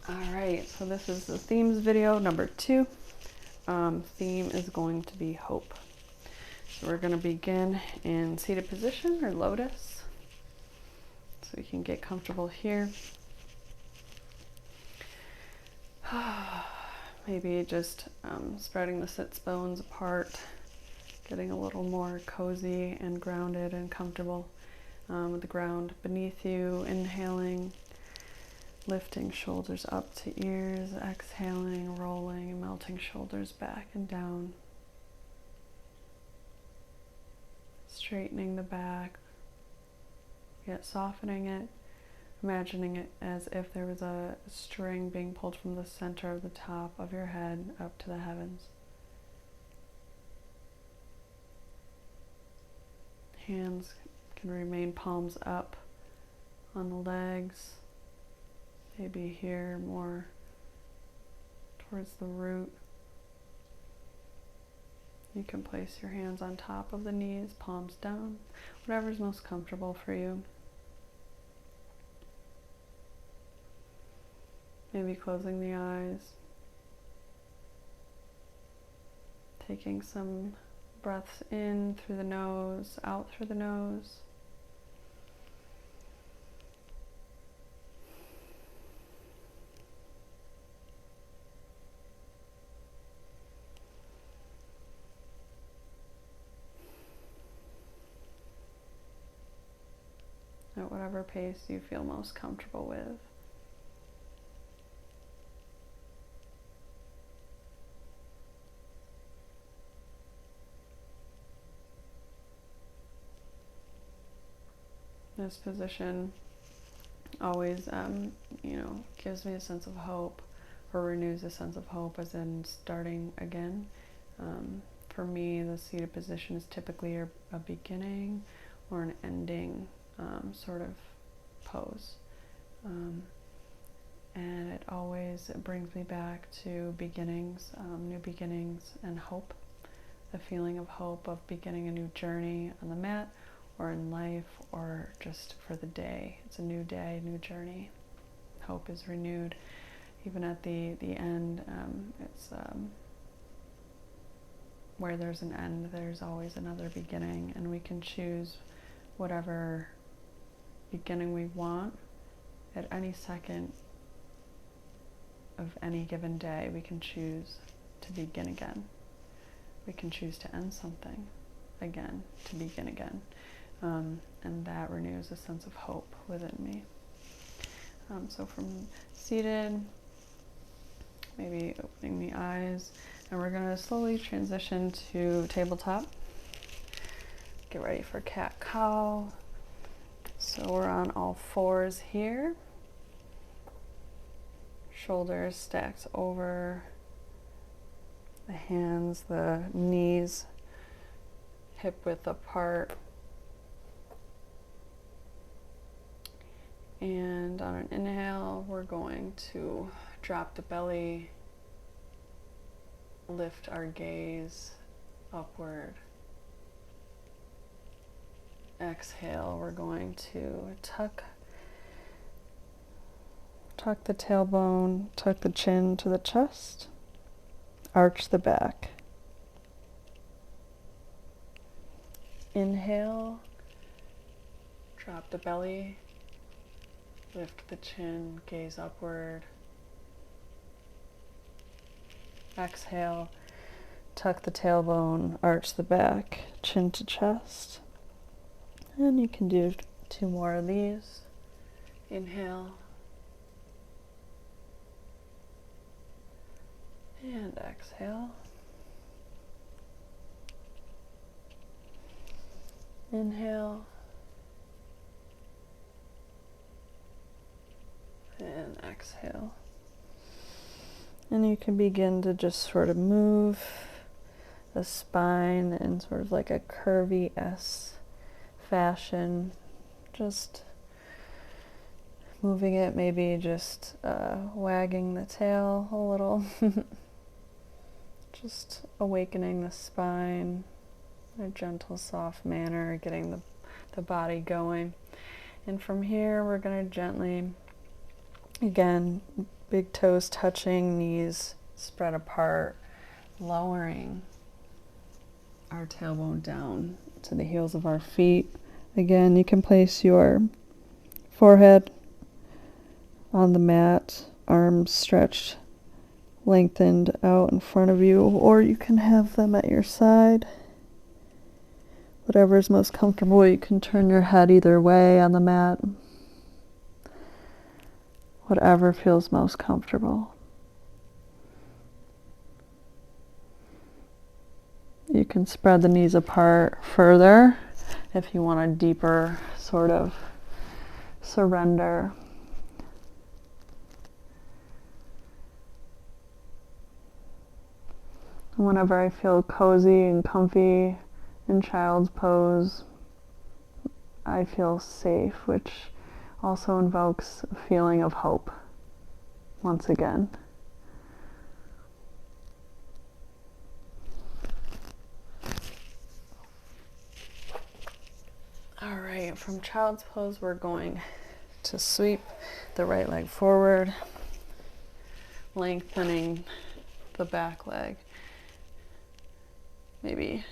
Alright, so this is the themes video number 2. Theme is going to be hope. So we're going to begin in seated position or lotus. So you can get comfortable here. Maybe just spreading the sits bones apart, getting a little more cozy and grounded and comfortable with the ground beneath you. Inhaling, lifting shoulders up to ears, exhaling, rolling and melting shoulders back and down. Straightening the back, yet softening it, imagining it as if there was a string being pulled from the center of the top of your head up to the heavens. Hands can remain palms up on the legs. Maybe here more towards the root. You can place your hands on top of the knees, palms down, whatever's most comfortable for you. Maybe closing the eyes. Taking some breaths in through the nose, out through the nose. At whatever pace you feel most comfortable with. This position always, gives me a sense of hope, or renews a sense of hope, as in starting again. For me, the seated position is typically a beginning or an ending sort of pose. And it always brings me back to beginnings, new beginnings, and hope. The feeling of hope of beginning a new journey on the mat, or in life, or just for the day. It's a new day, new journey. Hope is renewed. Even at the end, it's where there's an end, there's always another beginning, and we can choose whatever beginning we want at any second of any given day. We can choose to begin again. We can choose to end something again, to begin again. And that renews a sense of hope within me. So from seated, maybe opening the eyes, and we're going to slowly transition to tabletop. Get ready for cat-cow. So we're on all fours here. Shoulders stacked over the hands, the knees hip width apart. And on an inhale, we're going to drop the belly, lift our gaze upward. Exhale, we're going to tuck the tailbone, tuck the chin to the chest, arch the back. Inhale, drop the belly, lift the chin, gaze upward. Exhale, tuck the tailbone, arch the back, chin to chest. And you can do 2 more of these. Inhale. And exhale. Inhale. And exhale. And you can begin to just sort of move the spine in sort of like a curvy S fashion. Just moving it, maybe just wagging the tail a little. Just awakening the spine in a gentle, soft manner, getting the body going. And from here, we're going to gently, again, Big toes touching, knees spread apart, lowering our tailbone down to the heels of our feet. Again, you can place your forehead on the mat, arms stretched, lengthened out in front of you, or you can have them at your side. Whatever is most comfortable. You can turn your head either way on the mat. Whatever feels most comfortable. You can spread the knees apart further if you want a deeper sort of surrender. Whenever I feel cozy and comfy in child's pose, I feel safe, which also invokes a feeling of hope once again. All right, from child's pose, we're going to sweep the right leg forward, lengthening the back leg. Maybe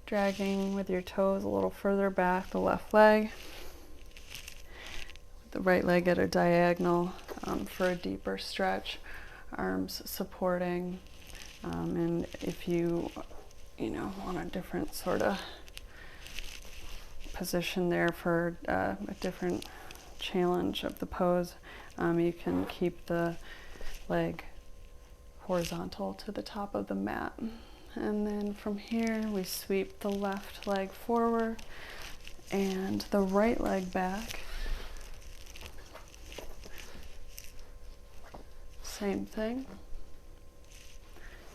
dragging with your toes a little further back the left leg. The right leg at a diagonal for a deeper stretch. Arms supporting. And if you want a different sort of position there for a different challenge of the pose, you can keep the leg horizontal to the top of the mat. And then from here, we sweep the left leg forward and the right leg back. Same thing.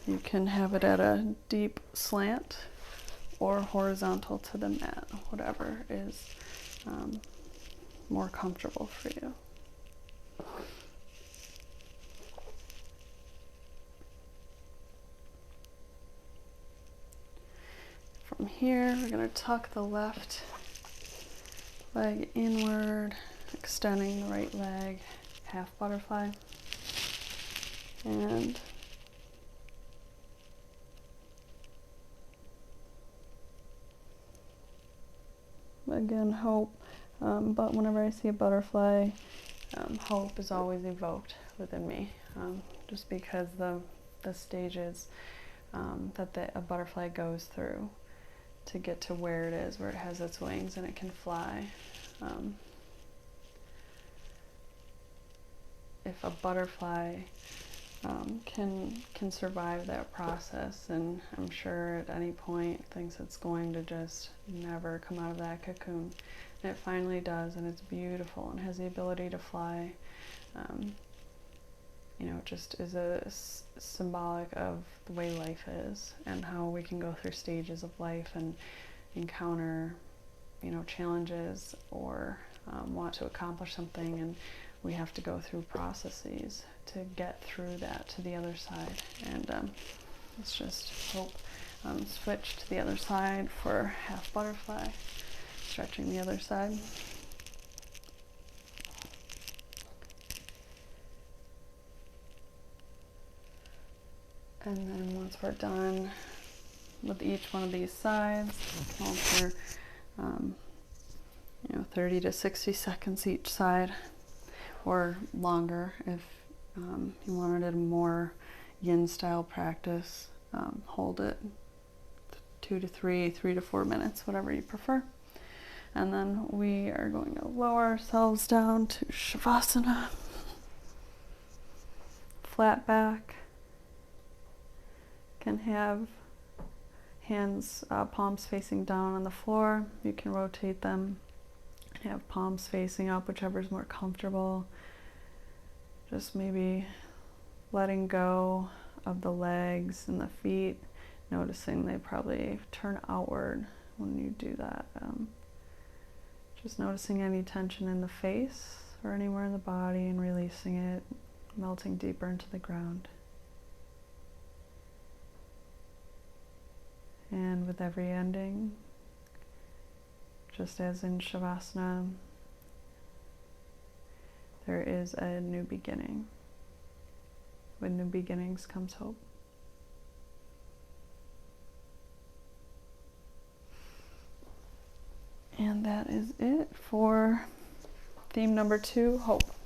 You can have it at a deep slant or horizontal to the mat, whatever is more comfortable for you. From here, we're going to tuck the left leg inward, extending the right leg, half butterfly. And again, hope. But whenever I see a butterfly, hope is always evoked within me, just because the stages that a butterfly goes through to get to where it is, where it has its wings and it can fly. If a butterfly can survive that process, and I'm sure at any point thinks it's going to just never come out of that cocoon, and it finally does, and it's beautiful and has the ability to fly, just is a symbolic of the way life is and how we can go through stages of life and encounter challenges or want to accomplish something, and we have to go through processes to get through that to the other side. And let's just hope. Switch to the other side for half butterfly, stretching the other side. And then once we're done with each one of these sides, hold for 30 to 60 seconds each side, or longer if you wanted a more yin style practice. Hold it 2 to 3 to 4 minutes, whatever you prefer. And then we are going to lower ourselves down to Shavasana. Flat back. Can have hands, palms facing down on the floor. You can rotate them and have palms facing up, whichever is more comfortable. Just maybe letting go of the legs and the feet, noticing they probably turn outward when you do that. Just noticing any tension in the face or anywhere in the body and releasing it, melting deeper into the ground. And with every ending, just as in Shavasana, there is a new beginning. With new beginnings comes hope. And that is it for theme number 2, hope.